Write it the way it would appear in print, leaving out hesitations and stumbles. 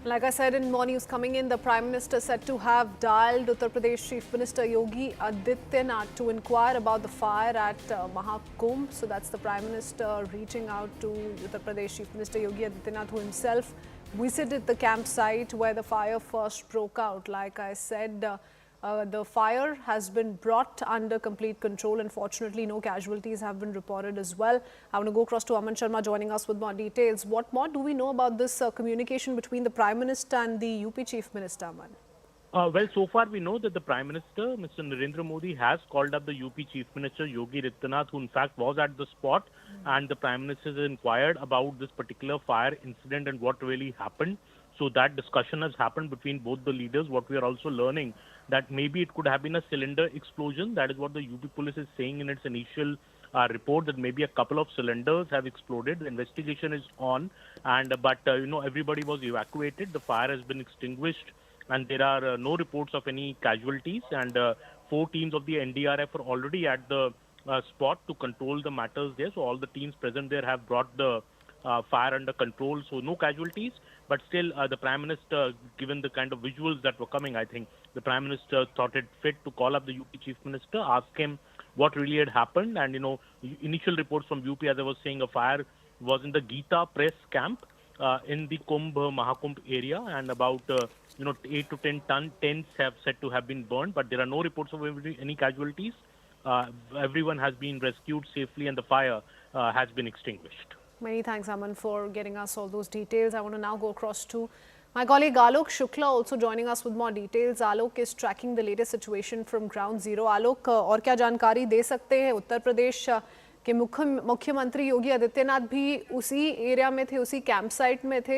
Like I said, in more news coming in, the Prime Minister said to have dialed Uttar Pradesh Chief Minister Yogi Adityanath to inquire about the fire at Mahakumbh. So that's the Prime Minister reaching out to Uttar Pradesh Chief Minister Yogi Adityanath, who himself visited the campsite where the fire first broke out. Like I said, the fire has been brought under complete control. Unfortunately, no casualties have been reported as well. I want to go across to Aman Sharma joining us with more details. What more do we know about this communication between the Prime Minister and the UP Chief Minister, Aman? Well, so far we know that the Prime Minister, Mr. Narendra Modi, has called up the UP Chief Minister Yogi Adityanath, who in fact was at the spot, and the Prime Minister has inquired about this particular fire incident and what really happened. So that discussion has happened between both the leaders. What we are also learning that maybe it could have been a cylinder explosion. That is what the UP police is saying in its initial report, that maybe a couple of cylinders have exploded. The investigation is on, and but everybody was evacuated. The fire has been extinguished, and there are no reports of any casualties. And 4 teams of the NDRF are already at the spot to control the matters there. So all the teams present there have brought the fire under control. So no casualties, but still the Prime Minister, given the kind of visuals that were coming, I think the Prime Minister thought it fit to call up the UP Chief Minister, ask him what really had happened. And, initial reports from UP, as I was saying, a fire was in the Gita Press camp in the Mahakumbh area, and about 8 to 10 tents have said to have been burned, but there are no reports of any casualties. Everyone has been rescued safely, and the fire has been extinguished. Many thanks, Aman, for getting us all those details. I want to now go across to my colleague Alok Shukla, also joining us with more details. Alok is tracking the latest situation from ground zero. Alok, और क्या जानकारी दे सकते हैं? उत्तर प्रदेश के मुख्यमंत्री योगी आदित्यनाथ भी उसी area में थे, उसी कैंप साइट में थे